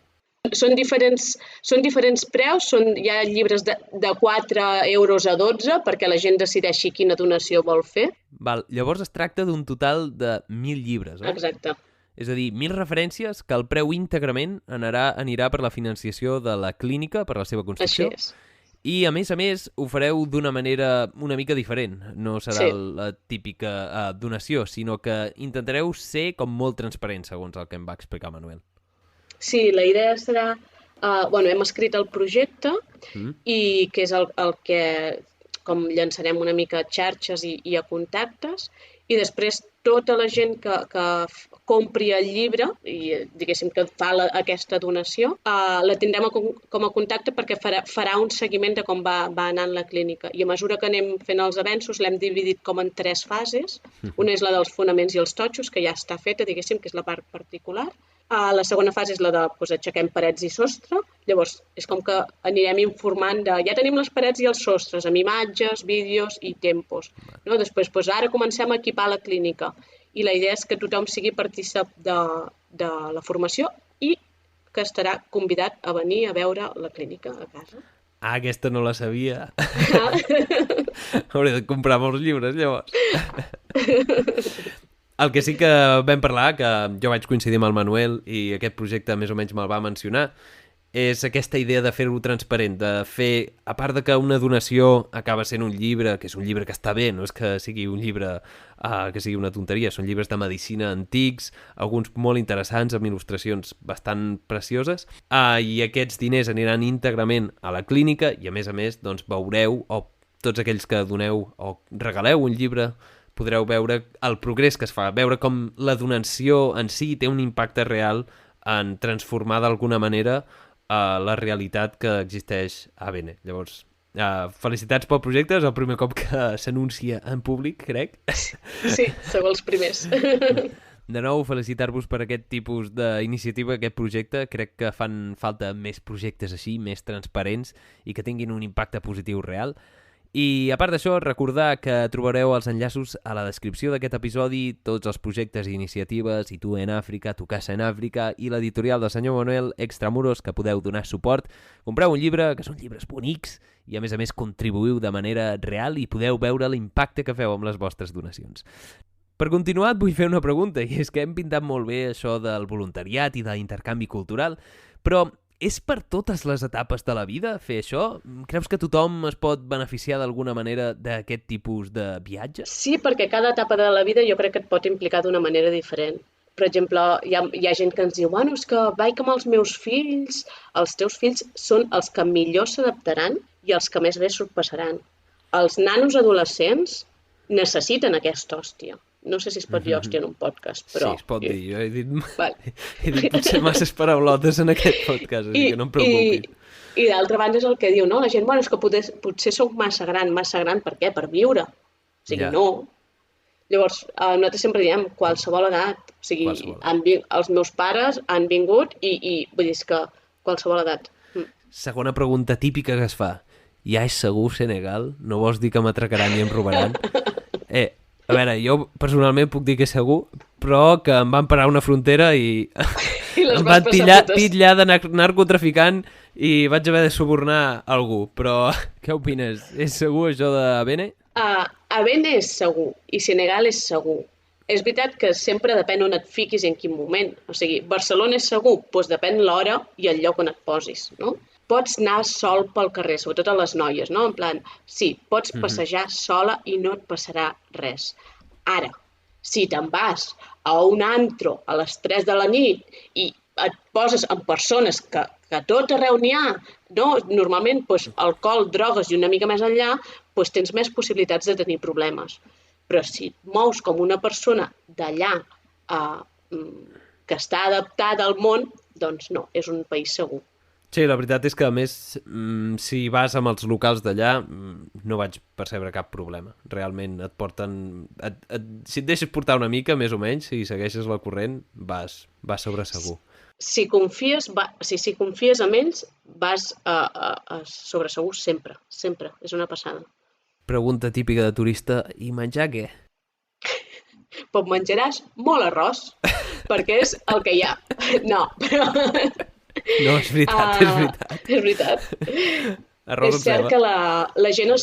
Són diferents preus, hi ha llibres de 4 euros a 12 perquè la gent decideixi quina donació vol fer. Val. Llavors es tracta d'un total de 1.000 llibres, eh? Exacte. És a dir, 1.000 referències que el preu íntegrament anirà per la financiació de la clínica, per la seva construcció. Així és. I, a més, ho fareu d'una manera una mica diferent. No serà la típica donació, sinó que intentareu ser com molt transparents, segons el que em va explicar Manuel. Sí, la idea serà... hem escrit el projecte i que és el que com llançarem una mica a xarxes i a contactes i després tota la gent que compri el llibre i diguéssim que fa aquesta donació la tindrem com a contacte perquè farà un seguiment de com va anant la clínica i a mesura que anem fent els avenços l'hem dividit com en 3 fases. Una és la dels fonaments i els totxos, que ja està feta, diguéssim, que és la part particular. La segona fase és la de aixequem parets i sostre. Llavors, és com que anirem informant ja tenim les parets i els sostres, amb imatges, vídeos i tempos. No? Després, ara comencem a equipar la clínica i la idea és que tothom sigui partícip de la formació i que estarà convidat a venir a veure la clínica a casa. Aquesta no la sabia. Hauré de comprar molts llibres, llavors. El que sí que vam parlar, que jo vaig coincidir amb el Manuel i aquest projecte més o menys me'l va mencionar, és aquesta idea de fer-ho transparent, de fer, a part de que una donació acaba sent un llibre, que és un llibre que està bé, no és que sigui un llibre que sigui una tonteria, són llibres de medicina antics, alguns molt interessants, amb il·lustracions bastant precioses, i aquests diners aniran íntegrament a la clínica i, a més, doncs, veureu, o tots aquells que doneu o regaleu un llibre, podreu veure el progrés que es fa, veure com la donació en si té un impacte real en transformar d'alguna manera la realitat que existeix a Bene. Llavors, felicitats pel projecte, és el primer cop que s'anuncia en públic, crec. Sí, sou els primers. De nou, felicitar-vos per aquest tipus d'iniciativa, aquest projecte. Crec que fan falta més projectes així, més transparents i que tinguin un impacte positiu real. I, a part d'això, recordar que trobareu els enllaços a la descripció d'aquest episodi, tots els projectes i iniciatives, I tu en Àfrica, Tu casa en Àfrica i l'editorial del senyor Manuel, Extramuros, que podeu donar suport. Compreu un llibre, que són llibres bonics, i a més contribuïu de manera real i podeu veure l'impacte que feu amb les vostres donacions. Per continuar, et vull fer una pregunta, i és que hem pintat molt bé això del voluntariat i de l'intercanvi cultural, però és per totes les etapes de la vida fer això? Creus que tothom es pot beneficiar d'alguna manera d'aquest tipus de viatges? Sí, perquè cada etapa de la vida jo crec que et pot implicar d'una manera diferent. Per exemple, hi ha gent que ens diu bueno, és que vaig amb els meus fills, els teus fills són els que millor s'adaptaran i els que més bé s'ho passaran. Els nanos adolescents necessiten aquesta hòstia. No sé si es pot dir hòstia en un podcast, però... Sí, es pot dir. Jo he dit potser masses paraulotes en aquest podcast, així que no em preocupis. I d'altra banda és el que diu, no? La gent, bueno, és que potser soc massa gran. Per què? Per viure. O sigui, no. Llavors, nosaltres sempre diem qualsevol edat. O sigui, els meus pares han vingut i vull dir que qualsevol edat. Segona pregunta típica que es fa. Ja és segur Senegal? No vols dir que m'atracaran i em robaran? A veure, jo personalment puc dir que és segur, però que em van parar a una frontera i em van titllar de narcotraficant i vaig haver de subornar algú. Però què opines? És segur això de Bene? Bene és segur i Senegal és segur. És veritat que sempre depèn on et fiquis i en quin moment. O sigui, Barcelona és segur? Doncs depèn l'hora i el lloc on et posis, no? Pots anar sol pel carrer, sobretot a les noies, no? En plan, sí, pots passejar sola i no et passarà res. Ara, si te'n vas a un antro a les 3 de la nit i et poses amb persones que tot arreu n'hi ha, no? Normalment alcohol, drogues i una mica més enllà, tens més possibilitats de tenir problemes. Però si et mous com una persona d'allà que està adaptada al món, doncs no, és un país segur. Sí, la veritat és que, a més, si vas amb els locals d'allà, no vaig percebre cap problema. Realment et porten... Si et deixes portar una mica, més o menys, si segueixes la corrent, vas sobre segur. Si confies en ells, vas sobre segur sempre, sempre. És una passada. Pregunta típica de turista, i menjar què? Doncs menjaràs molt arròs, perquè és el que hi ha. No, però... No, és veritat, és veritat. És veritat. Arròs amb ceba. És cert que la gent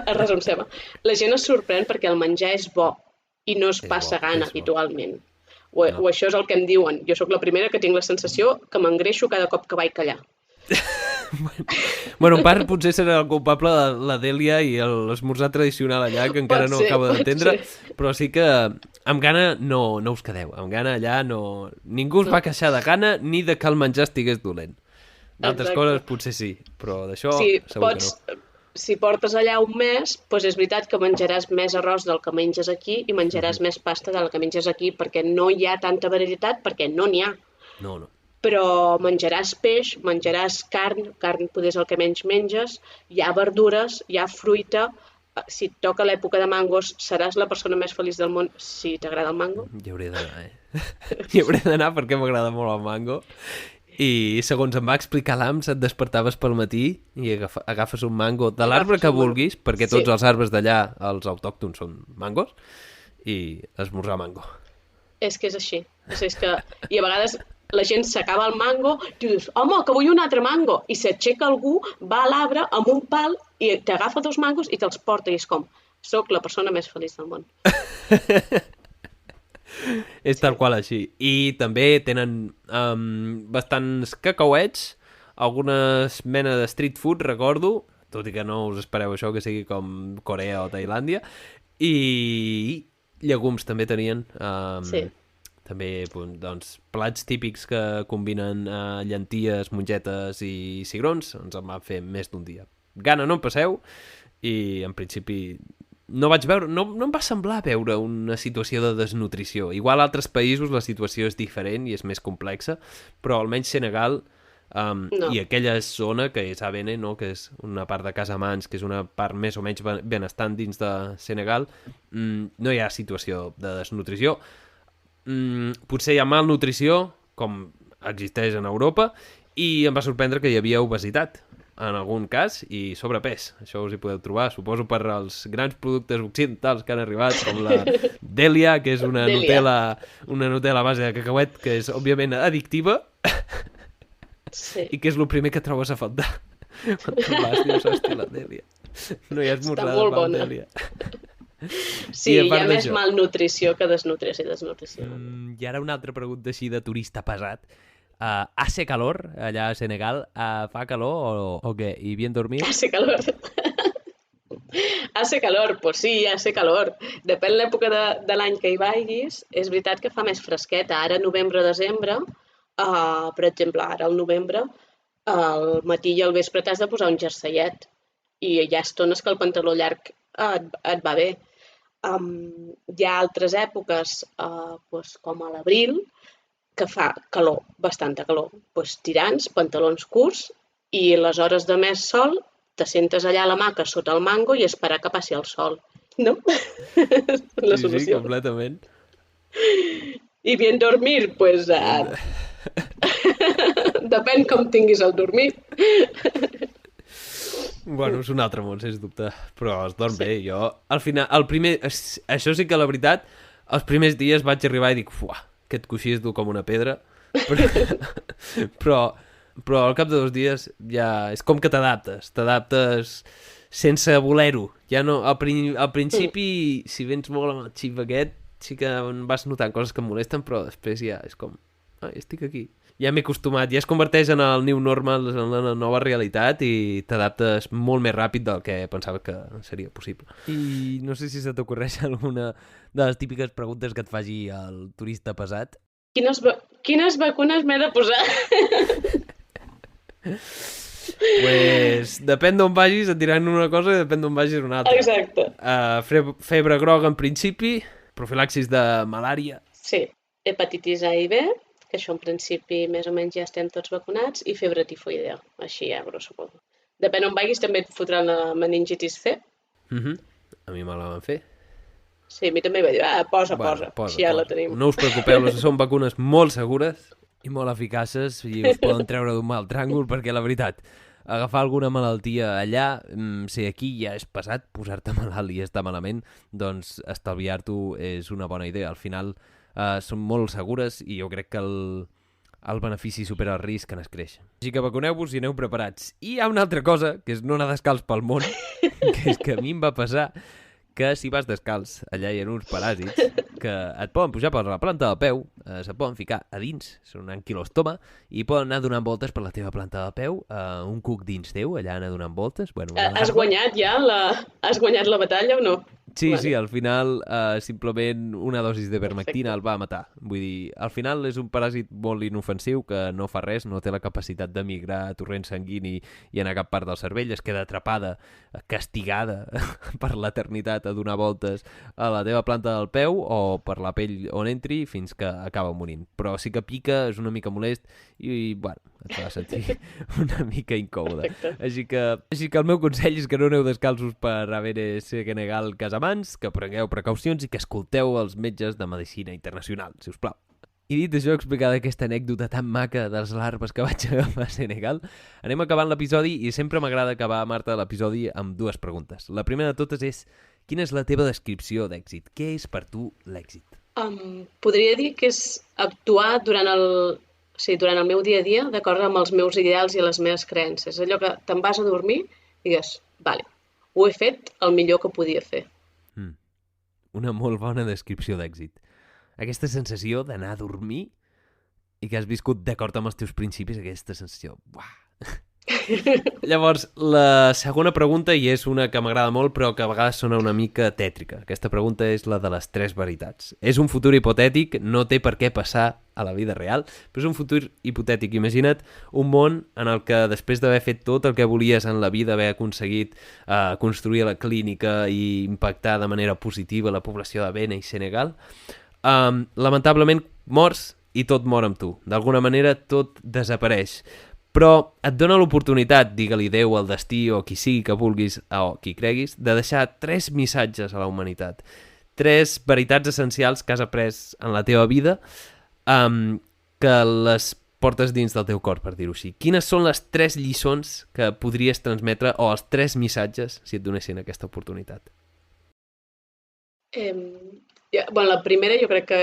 arròs amb ceba. La gent es sorprèn perquè el menjar és bo i no es passa gana habitualment. O això és el que em diuen. Jo sóc la primera que tinc la sensació que m'engreixo cada cop que vaig callar. Bueno, en part potser serà el culpable de la Dèlia i l'esmorzar tradicional allà, que encara no acabo d'entendre, però sí que amb gana no us quedeu. Amb gana allà no... Ningú us va queixar de gana ni de que el menjar estigués dolent. D'altres coses potser sí, però d'això segur que no. Si portes allà un mes, doncs és veritat que menjaràs més arròs del que menges aquí i menjaràs més pasta del que menges aquí, perquè no hi ha tanta varietat, perquè no n'hi ha. No. Però menjaràs peix, menjaràs carn potser és el que menys menges, hi ha verdures, hi ha fruita. Si et toca l'època de mangos, seràs la persona més feliç del món si t'agrada el mango. Hi hauré d'anar, Hi hauré d'anar perquè m'agrada molt el mango. I segons em va explicar l'AMS, et despertaves pel matí i agafes un mango de l'arbre que vulguis, perquè tots els arbres d'allà, els autòctons, són mangos, i esmorzar mango. És que és així. I a vegades la gent s'acaba el mango i tu dius, home, que vull un altre mango. I s'aixeca algú, va a l'arbre amb un pal i t'agafa 2 mangos i te'ls porta. I és com, soc la persona més feliç del món. És tal qual així. I també tenen bastants cacauets, algunes mena de street food, recordo, tot i que no us espereu això que sigui com Corea o Tailàndia, i llegums també tenien. Sí. També doncs, plats típics que combinen llenties, mongetes i cigrons, ens en van fer més d'un dia. Gana no em passeu i en principi no em va semblar veure una situació de desnutrició. Igual a altres països la situació és diferent i és més complexa, però almenys Senegal i aquella zona que és Abene, no? Que és una part de Casamance, que és una part més o menys benestant dins de Senegal, no hi ha situació de desnutrició. potser hi ha malnutrició, com existeix en Europa, i em va sorprendre que hi havia obesitat, en algun cas, i sobrepès. Això us hi podeu trobar, suposo, per als grans productes occidentals que han arribat, com la Delia, que és una Nutella a base de cacauet, que és, òbviament, addictiva, i que és el primer que trobes a faltar. Quan te'n vas, dius, hòstia, la Delia. No hi ha esmorzada per la Delia. Sí, hi ha més malnutrició que desnutrició. I ara una altra pregunta així de turista pesat. ¿Hace calor allá a Senegal? ¿Fa calor o qué? ¿Y bien dormido? Hace calor. Hace calor, pues sí, hace calor. Depèn l'època de l'any que hi vagis. És veritat que fa més fresqueta. Ara, novembre-desembre, per exemple, ara al novembre, al matí i al vespre t'has de posar un jerseiet. I hi ha estones que el pantaló llarg et va bé. Hi ha altres èpoques, com a l'abril, que fa calor, bastanta calor. Tirants, pantalons curts i les hores de més sol t'assentes allà a l'hamaca sota el mango i esperar que passi el sol. No? La solució. Sí, completament. I bien dormir, pues... depèn com tinguis el dormir. Bueno, és un altre món, sens dubte, però es dorm bé. Jo, al final, això sí que la veritat, els primers dies vaig arribar i dic, fuà, aquest coixí és dur com una pedra, però al cap de 2 dies ja és com que t'adaptes sense voler-ho. Ja no, al principi, si vens molt amb el xip aquest, sí que vas notant coses que em molesten, però després ja és com, estic aquí. Ja m'he acostumat, ja es converteix en el new normal, en la nova realitat i t'adaptes molt més ràpid del que pensava que seria possible. I no sé si se t'ocorreix alguna de les típiques preguntes que et faci el turista pesat. Quines vacunes m'he de posar? Pues depèn d'on vagis et diran una cosa i depèn d'on vagis una altra. Exacte. Febre groga en principi, profilaxis de malària. Sí, hepatitis A i B, que això en principi més o menys ja estem tots vacunats, i febre tifoidea, així grosso modo. Depèn on vagis també et fotran la meningitis C. A mi me la van fer. Sí, a mi també va dir, posa, així ja la tenim. No us preocupeu, són vacunes molt segures i molt eficaces i us poden treure d'un mal tràngol perquè la veritat, agafar alguna malaltia allà, si aquí ja és pesat posar-te malalt i estar malament, doncs estalviar-t'ho és una bona idea. Al final són molt segures i jo crec que el benefici supera el risc en escreix. Així que vacuneu-vos i aneu preparats. I hi ha una altra cosa, que és no anar descalç pel món, que és que a mi em va passar que si vas descalç, allà hi ha uns paràsits que et poden pujar per la planta del peu, se poden ficar a dins, són un anquilostoma, i poden anar donant voltes per la teva planta del peu, un cuc dins teu, allà anar donant voltes. Bueno, has guanyat ja has guanyat la batalla o no? Sí, vale. Sí, al final simplement una dosis de vermectina el va matar. Vull dir, al final és un paràsit molt inofensiu que no fa res, no té la capacitat de migrar a torrent sanguini i anar a cap part del cervell, es queda atrapada, castigada per l'eternitat a donar voltes a la teva planta del peu o per la pell on entri fins que acaba morint. Però sí que pica, és una mica molest i bueno, et fa sentir una mica incòmode. Així que el meu consell és que no aneu descalços per haver Senegal Casamans, que prengueu precaucions i que escolteu els metges de medicina internacional, si us plau. I dit això, explicada aquesta anècdota tan maca de les larves que vaig agafar a Senegal, anem acabant l'episodi i sempre m'agrada acabar, Marta, l'episodi amb 2 preguntes. La primera de totes és, quina és la teva descripció d'èxit? Què és per tu l'èxit? Podria dir que és actuar durant el meu dia a dia d'acord amb els meus ideals i les meves creences. Allò que te'n vas a dormir i digues, vale, ho he fet el millor que podia fer. Una molt bona descripció d'èxit. Aquesta sensació d'anar a dormir i que has viscut d'acord amb els teus principis, aquesta sensació, uah. Llavors, la segona pregunta, i és una que m'agrada molt però que a vegades sona una mica tètrica. Aquesta pregunta és la de les 3 veritats. És un futur hipotètic, no té per què passar a la vida real, però és un futur hipotètic. Imagina't un món en el que després d'haver fet tot el que volies en la vida, haver aconseguit construir la clínica i impactar de manera positiva la població de Bénin i Senegal, lamentablement mors i tot mor amb tu. D'alguna manera tot desapareix. Però et dona l'oportunitat, digue-li Déu, el destí o qui sigui que vulguis o qui creguis, de deixar 3 missatges a la humanitat. 3 veritats essencials que has après en la teva vida que les portes dins del teu cor, per dir-ho així. Quines són les 3 lliçons que podries transmetre o els 3 missatges si et donessin aquesta oportunitat? La primera jo crec que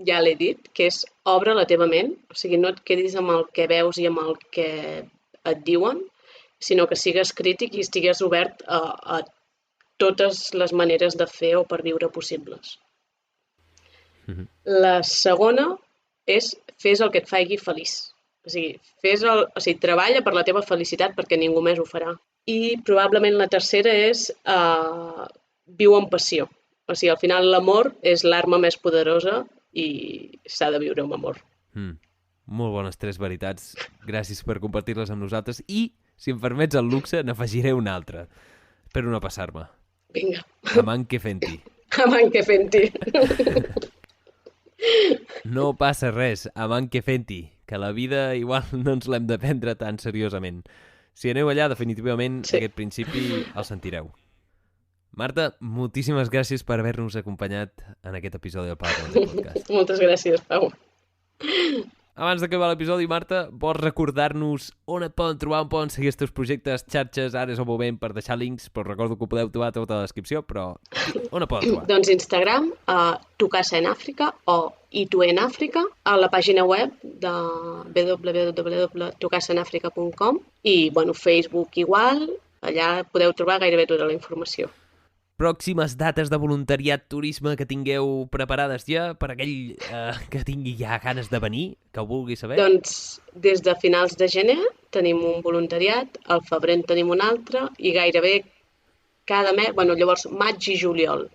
ja l'he dit, que és obre la teva ment, o sigui, no et quedis amb el que veus i amb el que et diuen, sinó que sigues crític i estigues obert a totes les maneres de fer o per viure possibles. La segona és fes el que et faci feliç. O sigui, treballa per la teva felicitat perquè ningú més ho farà. I probablement la tercera és viu amb passió. O sigui, al final l'amor és l'arma més poderosa i s'ha de viure amb amor. Molt bones 3 veritats. Gràcies per compartir-les amb nosaltres i, si em permets el luxe, n'afegiré una altra. Espero no passar-me. Vinga. Amant que fenti. Amant que fenti. No passa res, amant que fenti, que la vida igual no ens l'hem de prendre tan seriosament. Si aneu allà, definitivament, aquest principi el sentireu. Marta, moltíssimes gràcies per haver-nos acompanyat en aquest episodi del Power Monday Podcast. Moltes gràcies, Pau. Abans d'acabar l'episodi, Marta, vols recordar-nos on et poden trobar, on poden seguir els teus projectes, xarxes? Ara és el moment per deixar links, però recordo que ho podeu trobar a tota la descripció, però on et poden trobar? Doncs Instagram, Tu Casa en Àfrica o Tu en Àfrica, a la pàgina web de www.tucasaenafrica.com i, Facebook igual, allà podeu trobar gairebé tota la informació. Pròximes dates de voluntariat turisme que tingueu preparades ja per aquell que tingui ja ganes de venir, que ho vulgui saber? Doncs des de finals de gener tenim un voluntariat, al febrer en tenim un altre i gairebé cada mes, llavors maig i juliol.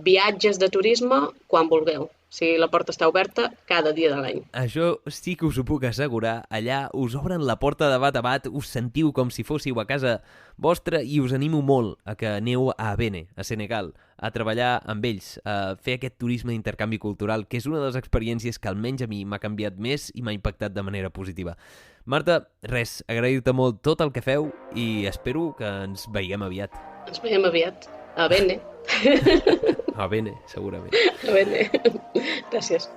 Viatges de turisme quan vulgueu. O sigui, la porta està oberta cada dia de l'any. Això sí que us ho puc assegurar. Allà us obren la porta de bat a bat, us sentiu com si fóssiu a casa vostra i us animo molt a que aneu a Abene, a Senegal, a treballar amb ells, a fer aquest turisme d'intercanvi cultural, que és una de les experiències que almenys a mi m'ha canviat més i m'ha impactat de manera positiva. Marta, res, agrair-te molt tot el que feu i espero que ens veiem aviat. Ens veiem aviat. A Abene. A Abene, segurament. A Abene. Gràcies.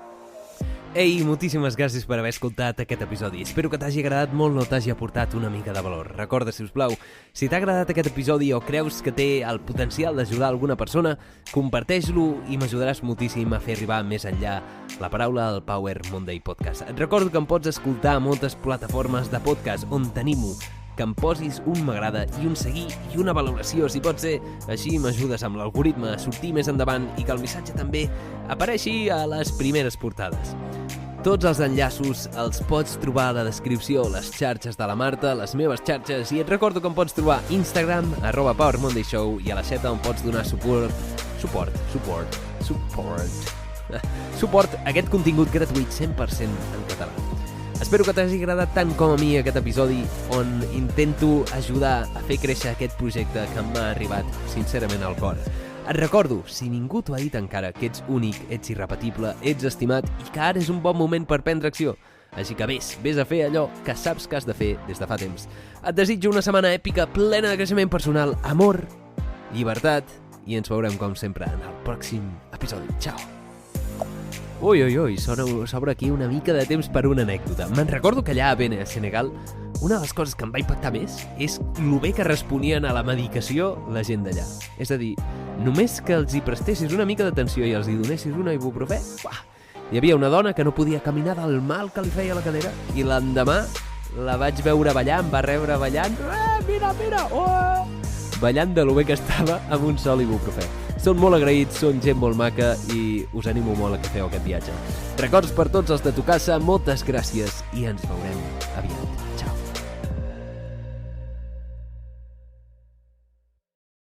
Ei, moltíssimes gràcies per haver escoltat aquest episodi. Espero que t'hagi agradat molt o t'hagi aportat una mica de valor. Recorda, si us plau, si t'ha agradat aquest episodi o creus que té el potencial d'ajudar alguna persona, comparteix-lo i m'ajudaràs moltíssim a fer arribar més enllà la paraula al Power Monday Podcast. Et recordo que em pots escoltar a moltes plataformes de podcast on t'animo que em posis un m'agrada i un seguir i una valoració, si pot ser. Així m'ajudes amb l'algoritme a sortir més endavant i que el missatge també apareixi a les primeres portades. Tots els enllaços els pots trobar a la descripció, les xarxes de la Marta, les meves xarxes, i et recordo que em pots trobar a Instagram, @PowerMondayShow, i a la xeta on pots donar suport a aquest contingut gratuït 100% en català. Espero que t'hagi agradat tant com a mi aquest episodi on intento ajudar a fer créixer aquest projecte que m'ha arribat sincerament al cor. Et recordo, si ningú t'ho ha dit encara, que ets únic, ets irrepetible, ets estimat i que ara és un bon moment per prendre acció. Així que vés a fer allò que saps que has de fer des de fa temps. Et desitjo una setmana èpica plena de creixement personal, amor, llibertat i ens veurem com sempre en el pròxim episodi. Ciao! Ui, s'obre aquí una mica de temps per una anècdota. Me'n recordo que allà a Bene, a Senegal, una de les coses que em va impactar més és lo bé que responien a la medicació la gent d'allà. És a dir, només que els hi prestessis una mica d'atenció i els hi donessis una ibuprofè, hi havia una dona que no podia caminar del mal que li feia la cadera i l'endemà la vaig veure ballar, em va rebre ballant, mira, ballant de lo bé que estava amb un sol ibuprofè. Són molt agraïts, són gent molt maca i us animo molt a que feu aquest viatge. Records per tots els de Tu Casa, moltes gràcies i ens veurem aviat.